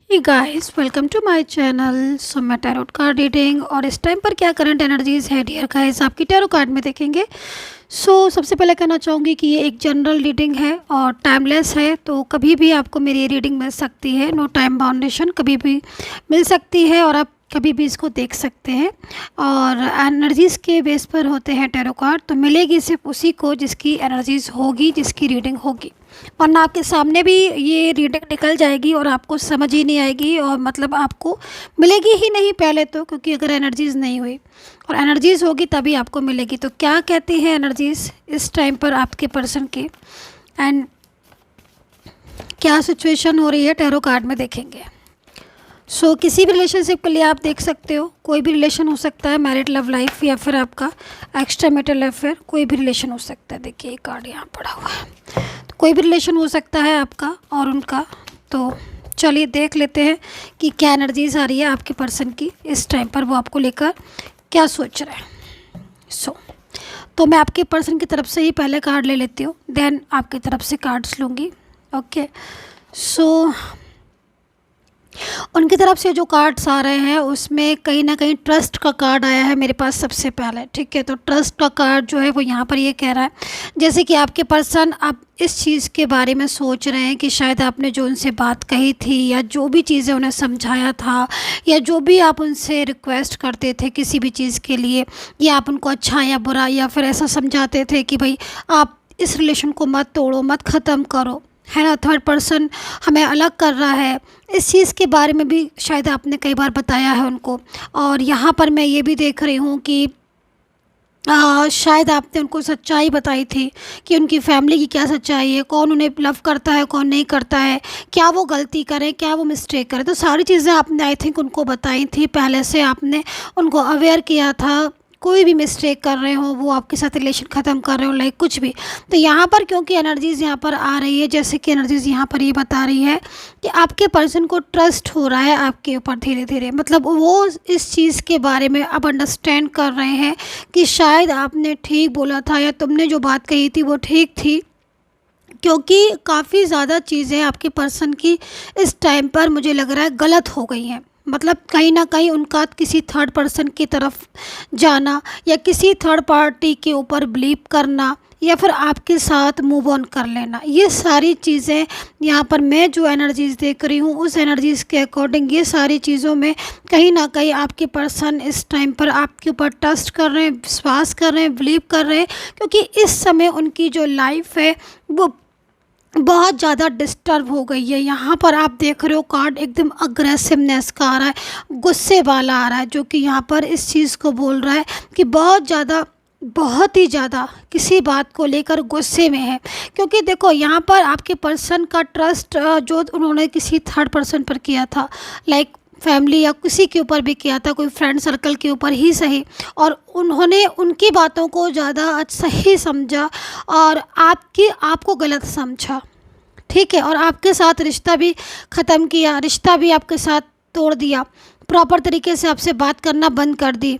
Hey guys, welcome to my channel. So मैं tarot card reading और इस time पर क्या करंट एनर्जीज है डियर गाइस आपकी टैरो कार्ड में देखेंगे। सबसे पहले कहना चाहूँगी कि ये एक जनरल रीडिंग है और टाइमलेस है, तो कभी भी आपको मेरी ये रीडिंग मिल सकती है। नो टाइम बाउंडेशन, कभी भी मिल सकती है और आप कभी भी इसको देख सकते हैं। और एनर्जीज़ के बेस पर होते हैं टैरो कार्ड, तो मिलेगी सिर्फ उसी को जिसकी एनर्जीज़ होगी, जिसकी रीडिंग होगी। वरना आपके सामने भी ये रीडिंग निकल जाएगी और आपको समझ ही नहीं आएगी, और मतलब आपको मिलेगी ही नहीं पहले तो, क्योंकि अगर एनर्जीज़ नहीं हुई और एनर्जीज़ होगी तभी आपको मिलेगी। तो क्या कहती हैं एनर्जीज़ इस टाइम पर आपके पर्सन के, एंड क्या सिचुएशन हो रही है टैरो कार्ड में देखेंगे। किसी भी रिलेशनशिप के लिए आप देख सकते हो, कोई भी रिलेशन हो सकता है, मैरिड लव लाइफ या फिर आपका एक्स्ट्रा मैरिटल अफेयर, कोई भी रिलेशन हो सकता है। देखिए एक कार्ड यहाँ पड़ा हुआ है, तो कोई भी रिलेशन हो सकता है आपका और उनका। तो चलिए देख लेते हैं कि क्या एनर्जीज आ रही है आपके पर्सन की इस टाइम पर, वो आपको लेकर क्या सोच रहे हैं। तो मैं आपके पर्सन की तरफ से ही पहले कार्ड ले लेती हूँ, देन आपकी तरफ से कार्ड्स लूँगी। ओके, उनकी तरफ से जो कार्ड्स आ रहे हैं उसमें कहीं ना कहीं ट्रस्ट का कार्ड आया है मेरे पास सबसे पहले। ठीक है, तो ट्रस्ट का कार्ड जो है वो यहाँ पर ये कह रहा है जैसे कि आपके पर्सन अब इस चीज़ के बारे में सोच रहे हैं कि शायद आपने जो उनसे बात कही थी या जो भी चीज़ें उन्हें समझाया था या जो भी आप उनसे रिक्वेस्ट करते थे किसी भी चीज़ के लिए, या आप उनको अच्छा या बुरा या फिर ऐसा समझाते थे कि भाई आप इस रिलेशन को मत तोड़ो, मत ख़त्म करो, है ना, थर्ड पर्सन हमें अलग कर रहा है, इस चीज़ के बारे में भी शायद आपने कई बार बताया है उनको। और यहाँ पर मैं ये भी देख रही हूँ कि शायद आपने उनको सच्चाई बताई थी कि उनकी फैमिली की क्या सच्चाई है, कौन उन्हें लव करता है, कौन नहीं करता है, क्या वो गलती करें, क्या वो मिस्टेक करें। तो सारी चीज़ें आपने आई थिंक उनको बताई थी, पहले से आपने उनको अवेयर किया था। कोई भी मिस्टेक कर रहे हो, वो आपके साथ रिलेशन ख़त्म कर रहे हो, लाइक कुछ भी। तो यहाँ पर क्योंकि एनर्जीज़ यहाँ पर आ रही है, जैसे कि एनर्जीज़ यहाँ पर ये बता रही है कि आपके पर्सन को ट्रस्ट हो रहा है आपके ऊपर धीरे धीरे, मतलब वो इस चीज़ के बारे में अब अंडरस्टैंड कर रहे हैं कि शायद आपने ठीक बोला था या तुमने जो बात कही थी वो ठीक थी। क्योंकि काफ़ी ज़्यादा चीज़ें आपके पर्सन की इस टाइम पर मुझे लग रहा है गलत हो गई हैं। मतलब कहीं ना कहीं उनका किसी थर्ड पर्सन की तरफ जाना या किसी थर्ड पार्टी के ऊपर बिलीव करना या फिर आपके साथ मूव ऑन कर लेना, ये सारी चीज़ें यहाँ पर मैं जो एनर्जीज़ देख रही हूँ उस एनर्जीज़ के अकॉर्डिंग ये सारी चीज़ों में कहीं ना कहीं आपके पर्सन इस टाइम पर आपके ऊपर ट्रस्ट कर रहे हैं, विश्वास कर रहे हैं, बिलीव कर रहे हैं। क्योंकि इस समय उनकी जो लाइफ है वो बहुत ज़्यादा डिस्टर्ब हो गई है। यहाँ पर आप देख रहे हो कार्ड एकदम अग्रेसिवनेस का आ रहा है, गुस्से वाला आ रहा है, जो कि यहाँ पर इस चीज़ को बोल रहा है कि बहुत ज़्यादा, बहुत ही ज़्यादा किसी बात को लेकर गुस्से में है। क्योंकि देखो यहाँ पर आपके पर्सन का ट्रस्ट जो उन्होंने किसी थर्ड पर्सन पर किया था, लाइक फैमिली या किसी के ऊपर भी किया था, कोई फ्रेंड सर्कल के ऊपर ही सही, और उन्होंने उनकी बातों को ज़्यादा सही समझा और आपको गलत समझा। ठीक है, और आपके साथ रिश्ता भी ख़त्म किया, रिश्ता भी आपके साथ तोड़ दिया, प्रॉपर तरीके से आपसे बात करना बंद कर दी,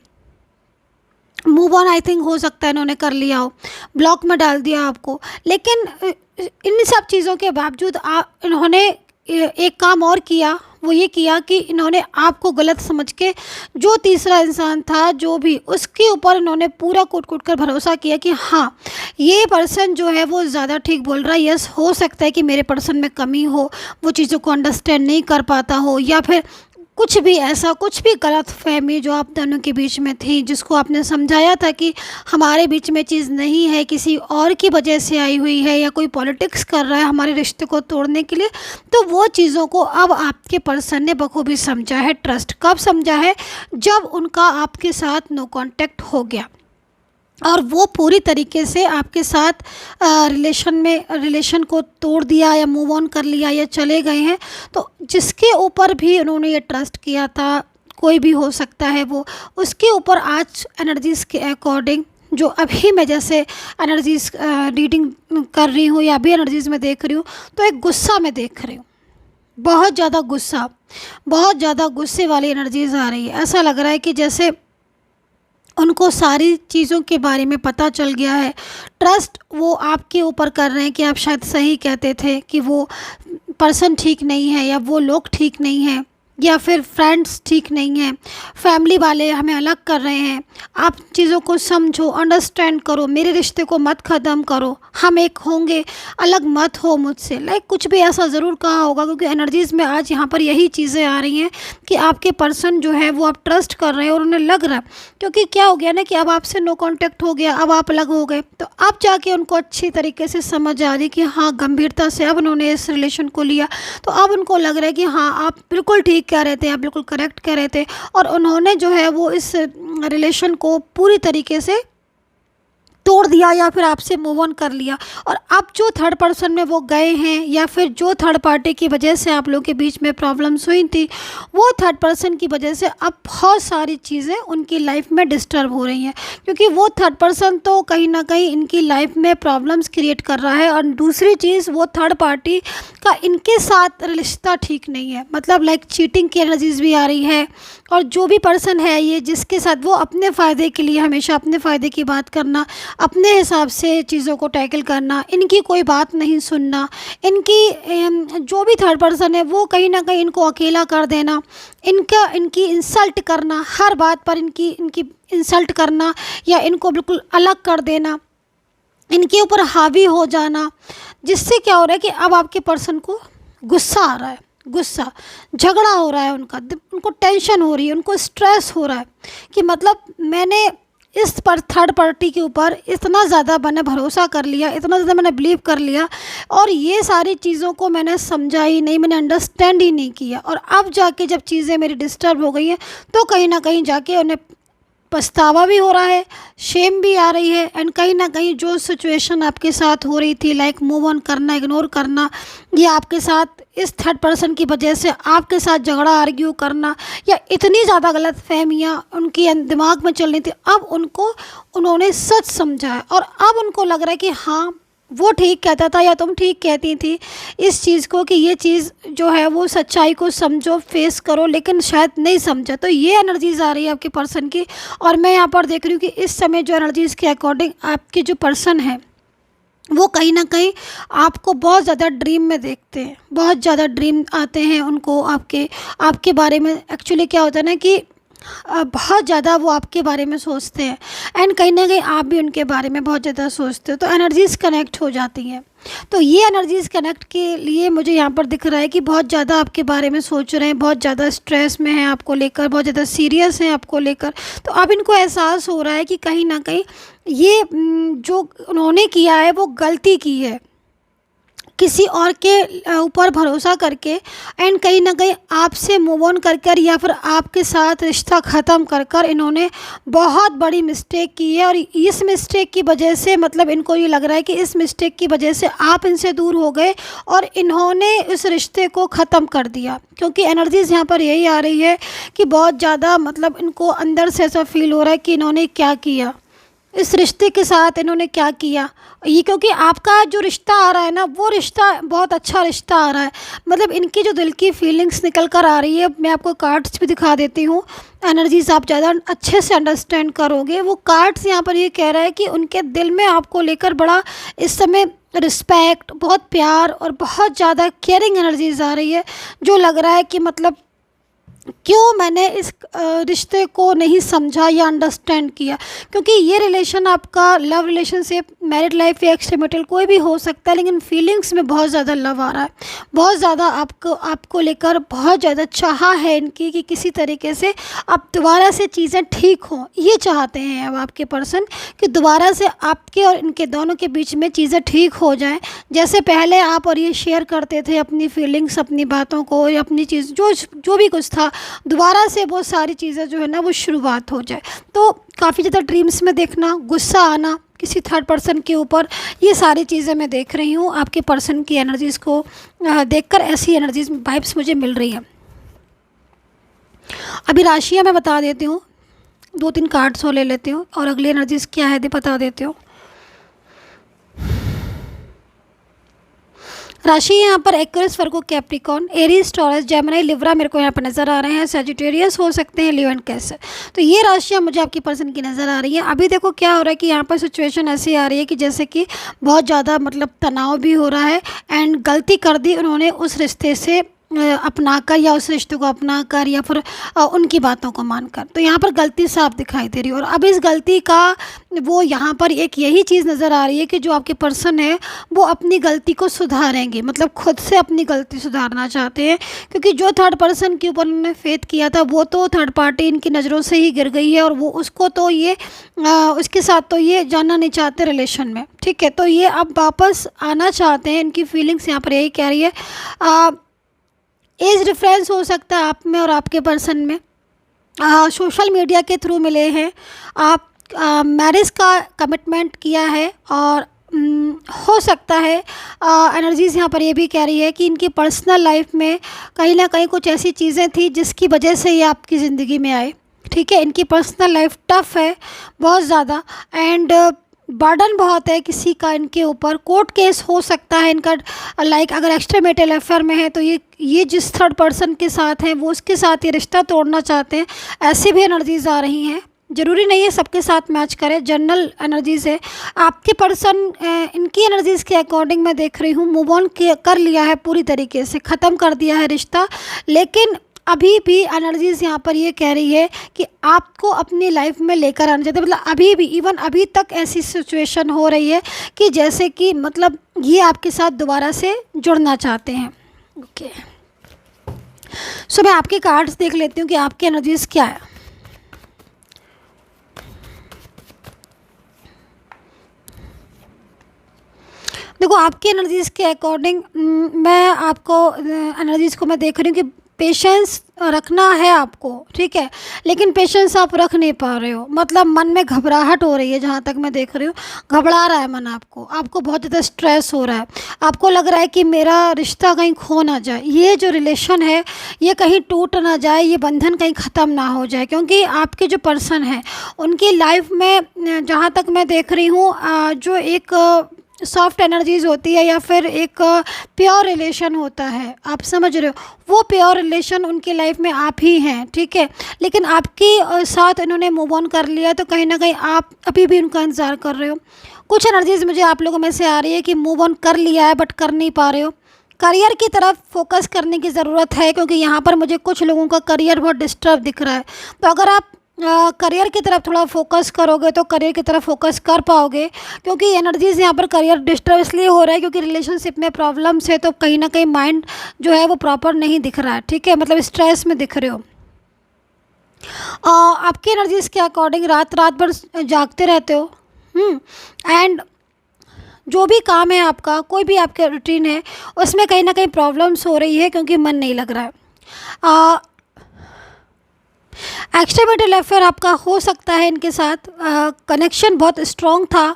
मूव ऑन आई थिंक हो सकता है इन्होंने कर लिया हो, ब्लॉक में डाल दिया आपको। लेकिन इन सब चीज़ों के बावजूद इन्होंने एक काम और किया, वो ये किया कि इन्होंने आपको गलत समझ के जो तीसरा इंसान था जो भी, उसके ऊपर इन्होंने पूरा कूट कूट कर भरोसा किया कि हाँ ये पर्सन जो है वो ज़्यादा ठीक बोल रहा है। यस, हो सकता है कि मेरे पर्सन में कमी हो, वो चीज़ों को अंडरस्टैंड नहीं कर पाता हो, या फिर कुछ भी ऐसा, कुछ भी गलत फहमी जो आप दोनों के बीच में थी, जिसको आपने समझाया था कि हमारे बीच में चीज़ नहीं है, किसी और की वजह से आई हुई है, या कोई पॉलिटिक्स कर रहा है हमारे रिश्ते को तोड़ने के लिए। तो वो चीज़ों को अब आपके पर्सन ने बखूबी समझा है। ट्रस्ट कब समझा है? जब उनका आपके साथ नो कांटेक्ट हो गया और वो पूरी तरीके से आपके साथ रिलेशन को तोड़ दिया या मूव ऑन कर लिया या चले गए हैं। तो जिसके ऊपर भी उन्होंने ये ट्रस्ट किया था, कोई भी हो सकता है वो, उसके ऊपर आज एनर्जीज़ के अकॉर्डिंग जो अभी मैं जैसे एनर्जीज़ रीडिंग कर रही हूँ या अभी एनर्जीज़ में देख रही हूँ, तो एक गुस्सा में देख रही हूँ, बहुत ज़्यादा गुस्सा, बहुत ज़्यादा गुस्से वाली एनर्जीज़ आ रही है। ऐसा लग रहा है कि जैसे उनको सारी चीज़ों के बारे में पता चल गया है। ट्रस्ट वो आपके ऊपर कर रहे हैं कि आप शायद सही कहते थे कि वो पर्सन ठीक नहीं है, या वो लोग ठीक नहीं हैं, या फिर फ्रेंड्स ठीक नहीं हैं, फैमिली वाले हमें अलग कर रहे हैं। आप चीज़ों को समझो, अंडरस्टैंड करो, मेरे रिश्ते को मत ख़त्म करो, हम एक होंगे, अलग मत हो मुझसे। लाइक कुछ भी ऐसा ज़रूर कहा होगा, क्योंकि एनर्जीज़ में आज यहाँ पर यही चीज़ें आ रही हैं कि आपके पर्सन जो है वो आप ट्रस्ट कर रहे हैं और उन्हें लग रहा है, क्योंकि क्या हो गया ना कि अब आपसे नो कांटेक्ट हो गया, अब आप अलग हो गए, तो अब जाके उनको अच्छी तरीके से समझ आ रही कि हाँ, गंभीरता से अब उन्होंने इस रिलेशन को लिया, तो अब उनको लग रहा है कि हाँ, आप बिल्कुल ठीक कह रहे थे, आप बिल्कुल करेक्ट कह रहे थे, और उन्होंने जो है वो इस रिलेशन को पूरी तरीके से तोड़ दिया या फिर आपसे मूव ऑन कर लिया। और अब जो थर्ड पर्सन में वो गए हैं, या फिर जो थर्ड पार्टी की वजह से आप लोगों के बीच में प्रॉब्लम्स हुई थी, वो थर्ड पर्सन की वजह से अब बहुत सारी चीज़ें उनकी लाइफ में डिस्टर्ब हो रही हैं, क्योंकि वो थर्ड पर्सन तो कहीं ना कहीं इनकी लाइफ में प्रॉब्लम्स क्रिएट कर रहा है। और दूसरी चीज़, वो थर्ड पार्टी का इनके साथ रिश्ता ठीक नहीं है, मतलब लाइक चीटिंग की एनर्जीज भी आ रही है। और जो भी पर्सन है ये, जिसके साथ वो अपने फ़ायदे के लिए हमेशा अपने फ़ायदे की बात करना, अपने हिसाब से चीज़ों को टैकल करना, इनकी कोई बात नहीं सुनना, इनकी जो भी थर्ड पर्सन है वो कहीं ना कहीं इनको अकेला कर देना, इनकी इंसल्ट करना, हर बात पर इनकी इनकी इंसल्ट करना, या इनको बिल्कुल अलग कर देना, इनके ऊपर हावी हो जाना, जिससे क्या हो रहा है कि अब आपके पर्सन को गुस्सा आ रहा है, गुस्सा, झगड़ा हो रहा है, उनको टेंशन हो रही है, उनको स्ट्रेस हो रहा है कि मतलब मैंने इस पर थर्ड पार्टी के ऊपर इतना ज़्यादा मैंने भरोसा कर लिया, इतना ज़्यादा मैंने बिलीव कर लिया, और ये सारी चीज़ों को मैंने समझा ही नहीं, मैंने अंडरस्टैंड ही नहीं किया, और अब जाके जब चीज़ें मेरी डिस्टर्ब हो गई हैं, तो कहीं ना कहीं जाके उन्हें पछतावा भी हो रहा है, शेम भी आ रही है, एंड कहीं ना कहीं जो सिचुएशन आपके साथ हो रही थी, लाइक मूव ऑन करना, इग्नोर करना, ये आपके साथ इस थर्ड पर्सन की वजह से आपके साथ झगड़ा, आर्ग्यू करना, या इतनी ज़्यादा गलत फहमियाँ उनकी दिमाग में चल रही थी, अब उन्होंने सच समझा है, और अब उनको लग रहा है कि हाँ, वो ठीक कहता था या तुम ठीक कहती थी इस चीज़ को, कि ये चीज़ जो है वो सच्चाई को समझो, फेस करो, लेकिन शायद नहीं समझा। तो ये एनर्जीज़ आ रही है आपके पर्सन की, और मैं यहाँ पर देख रही हूँ कि इस समय जो एनर्जीज़ के अकॉर्डिंग आपके जो पर्सन है वो कहीं ना कहीं आपको बहुत ज़्यादा ड्रीम में देखते हैं, बहुत ज़्यादा ड्रीम आते हैं उनको आपके बारे में। एक्चुअली क्या होता है ना कि बहुत ज़्यादा वो आपके बारे में सोचते हैं, एंड कहीं ना कहीं आप भी उनके बारे में बहुत ज़्यादा सोचते हो, तो एनर्जीज़ कनेक्ट हो जाती हैं। तो ये एनर्जीज़ कनेक्ट के लिए मुझे यहाँ पर दिख रहा है कि बहुत ज़्यादा आपके बारे में सोच रहे हैं, बहुत ज़्यादा स्ट्रेस में हैं आपको लेकर, बहुत ज़्यादा सीरियस हैं आपको लेकर। तो अब इनको एहसास हो रहा है कि कहीं ना कहीं ये जो उन्होंने किया है वो गलती की है, किसी और के ऊपर भरोसा करके, एंड कहीं ना कहीं आपसे मूव ऑन कर कर, या फिर आपके साथ रिश्ता ख़त्म कर कर इन्होंने बहुत बड़ी मिस्टेक की है। और इस मिस्टेक की वजह से, मतलब इनको ये लग रहा है कि इस मिस्टेक की वजह से आप इनसे दूर हो गए और इन्होंने इस रिश्ते को ख़त्म कर दिया। क्योंकि एनर्जीज़ यहाँ पर यही आ रही है कि बहुत ज़्यादा, मतलब इनको अंदर से ऐसा फील हो रहा है कि इन्होंने क्या किया, इस रिश्ते के साथ इन्होंने क्या किया। ये क्योंकि आपका जो रिश्ता आ रहा है ना, वो रिश्ता बहुत अच्छा रिश्ता आ रहा है, मतलब इनकी जो दिल की फीलिंग्स निकल कर आ रही है। मैं आपको कार्ड्स भी दिखा देती हूँ, एनर्जीज आप ज़्यादा अच्छे से अंडरस्टैंड करोगे। वो कार्ड्स यहाँ पर ये कह रहा है कि उनके दिल में आपको लेकर बड़ा इस समय रिस्पेक्ट, बहुत प्यार और बहुत ज़्यादा केयरिंग एनर्जीज आ रही है, जो लग रहा है कि मतलब क्यों मैंने इस रिश्ते को नहीं समझा या अंडरस्टैंड किया। क्योंकि ये रिलेशन आपका लव रिलेशनशिप, मैरिड लाइफ या एक्सट्रीमैरिटल कोई भी हो सकता है, लेकिन फीलिंग्स में बहुत ज़्यादा लव आ रहा है, बहुत ज़्यादा आपको लेकर बहुत ज़्यादा चाह है इनकी कि किसी तरीके से अब दोबारा से चीज़ें ठीक हों। ये चाहते हैं अब आपके पर्सन कि दोबारा से आपके और इनके दोनों के बीच में चीज़ें ठीक हो जाएं, जैसे पहले आप और ये शेयर करते थे अपनी फीलिंग्स, अपनी बातों को, या अपनी चीज़ जो भी कुछ था, दोबारा से वो सारी चीज़ें जो है ना वो शुरुआत हो जाए। तो काफ़ी ज़्यादा ड्रीम्स में देखना, गुस्सा आना किसी थर्ड पर्सन के ऊपर, ये सारी चीज़ें मैं देख रही हूँ आपके पर्सन की एनर्जीज़ को देखकर। ऐसी एनर्जीज वाइब्स मुझे मिल रही हैं। अभी राशियाँ मैं बता देती हूँ, 2-3 कार्ड्स हो ले लेती हूँ और अगली एनर्जीज क्या है बता देती हूँ। राशि यहाँ पर Aquarius, Virgo, Capricorn, Aries, Taurus, Gemini, Libra मेरे को यहाँ पर नज़र आ रहे हैं। सजिटेरियस हो सकते हैं, लियो एंड कैंसर। तो ये राशियाँ मुझे आपकी पर्सन की नज़र आ रही है। अभी देखो क्या हो रहा है कि यहाँ पर सिचुएशन ऐसी आ रही है कि जैसे कि बहुत ज़्यादा मतलब तनाव भी हो रहा है एंड गलती कर दी उन्होंने उस रिश्ते से अपना कर, या उस रिश्ते को अपना कर, या फिर उनकी बातों को मानकर। तो यहाँ पर गलती साफ दिखाई दे रही है। और अब इस गलती का वो यहाँ पर एक यही चीज़ नज़र आ रही है कि जो आपके पर्सन है वो अपनी गलती को सुधारेंगे, मतलब खुद से अपनी गलती सुधारना चाहते हैं। क्योंकि जो थर्ड पर्सन के ऊपर उन्होंने फेथ किया था वो तो थर्ड पार्टी इनकी नज़रों से ही गिर गई है, और वो उसको तो ये उसके साथ तो ये जानना नहीं चाहते रिलेशन में, ठीक है। तो ये अब वापस आना चाहते हैं। इनकी फीलिंग्स यहाँ पर यही कह रही है। एज डिफरेंस हो सकता है आप में और आपके पर्सन में। सोशल मीडिया के थ्रू मिले हैं आप, मैरिज का कमिटमेंट किया है, और हो सकता है एनर्जीज़ यहाँ पर ये भी कह रही है कि इनकी पर्सनल लाइफ में कहीं ना कहीं कुछ ऐसी चीज़ें थी जिसकी वजह से ये आपकी ज़िंदगी में आए, ठीक है। इनकी पर्सनल लाइफ टफ है बहुत ज़्यादा, एंड बर्डन बहुत है किसी का इनके ऊपर। कोर्ट केस हो सकता है इनका, लाइक अगर एक्स्ट्रा मैरिटल अफेयर में है तो ये जिस थर्ड पर्सन के साथ हैं वो उसके साथ ये रिश्ता तोड़ना चाहते हैं। ऐसी भी एनर्जीज आ रही हैं, ज़रूरी नहीं है सबके साथ मैच करे, जनरल एनर्जीज़ है। आपके पर्सन इनकी एनर्जीज़ के अकॉर्डिंग मैं देख रही हूँ मूव ऑन कर लिया है, पूरी तरीके से ख़त्म कर दिया है रिश्ता। लेकिन अभी भी एनर्जीज़ यहाँ पर ये कह रही है कि आपको अपनी लाइफ में लेकर आना चाहिए। मतलब अभी भी, इवन अभी तक ऐसी सिचुएशन हो रही है कि जैसे कि मतलब ये आपके साथ दोबारा से जुड़ना चाहते हैं। ओके, सो मैं आपके कार्ड्स देख लेती हूँ कि आपकी एनर्जीज़ क्या है। देखो आपकी एनर्जीज़ के अकॉर्डिंग मैं आपको एनर्जीज़ को मैं देख रही हूँ कि पेशेंस रखना है आपको, ठीक है। लेकिन पेशेंस आप रख नहीं पा रहे हो, मतलब मन में घबराहट हो रही है। जहाँ तक मैं देख रही हूँ घबरा रहा है मन, आपको बहुत ज़्यादा स्ट्रेस हो रहा है। आपको लग रहा है कि मेरा रिश्ता कहीं खो ना जाए, ये जो रिलेशन है ये कहीं टूट ना जाए, ये बंधन कहीं ख़त्म ना हो जाए। क्योंकि आपके जो पर्सन है उनकी लाइफ में जहाँ तक मैं देख रही हूँ जो एक सॉफ्ट एनर्जीज़ होती है या फिर एक प्योर रिलेशन होता है, आप समझ रहे हो, वो प्योर रिलेशन उनकी लाइफ में आप ही हैं, ठीक है। लेकिन आपके साथ इन्होंने मूव ऑन कर लिया, तो कहीं ना कहीं आप अभी भी उनका इंतज़ार कर रहे हो। कुछ एनर्जीज़ मुझे आप लोगों में से आ रही है कि मूव ऑन कर लिया है बट कर नहीं पा रहे हो। करियर की तरफ फोकस करने की ज़रूरत है, क्योंकि यहाँ पर मुझे कुछ लोगों का करियर बहुत डिस्टर्ब दिख रहा है। तो अगर आप करियर की तरफ थोड़ा फोकस करोगे तो करियर की तरफ फोकस कर पाओगे। क्योंकि एनर्जीज़ यहाँ पर करियर डिस्टर्ब इसलिए हो रहा है क्योंकि रिलेशनशिप में प्रॉब्लम्स है, तो कहीं ना कहीं माइंड जो है वो प्रॉपर नहीं दिख रहा है, ठीक है, मतलब स्ट्रेस में दिख रहे हो। आपकी एनर्जीज़ के अकॉर्डिंग रात भर जागते रहते हो, एंड जो भी काम है आपका, कोई भी आपका रूटीन है, उसमें कहीं ना कहीं प्रॉब्लम्स हो रही है क्योंकि मन नहीं लग रहा है। एक्स्ट्रा मैरिटल अफेयर आपका हो सकता है इनके साथ, कनेक्शन बहुत स्ट्रॉन्ग था,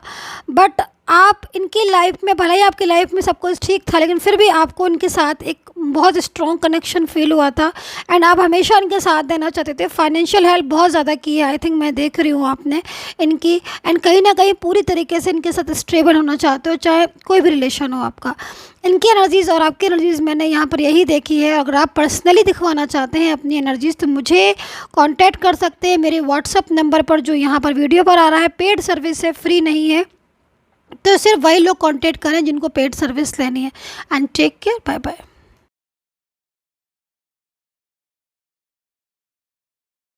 बट आप इनकी लाइफ में, भले ही आपकी लाइफ में सब कुछ ठीक था, लेकिन फिर भी आपको इनके साथ एक बहुत स्ट्रॉन्ग कनेक्शन फील हुआ था, एंड आप हमेशा इनके साथ देना चाहते थे। फाइनेंशियल हेल्प बहुत ज़्यादा की है, आई थिंक मैं देख रही हूँ आपने इनकी, एंड कहीं ना कहीं पूरी तरीके से इनके साथ स्टेबल होना चाहते हो, चाहे कोई भी रिलेशन हो आपका। इनकी एनर्जीज़ और आपकी एनर्जीज़ मैंने यहाँ पर यही देखी है। अगर आप पर्सनली दिखवाना चाहते हैं अपनी एनर्जीज़ तो मुझे कांटेक्ट कर सकते हैं मेरे व्हाट्सअप नंबर पर, जो यहाँ पर वीडियो पर आ रहा है। पेड सर्विस है, फ्री नहीं है, तो सिर्फ वही लोग कांटेक्ट करें जिनको पेड सर्विस लेनी है। And take care, bye bye.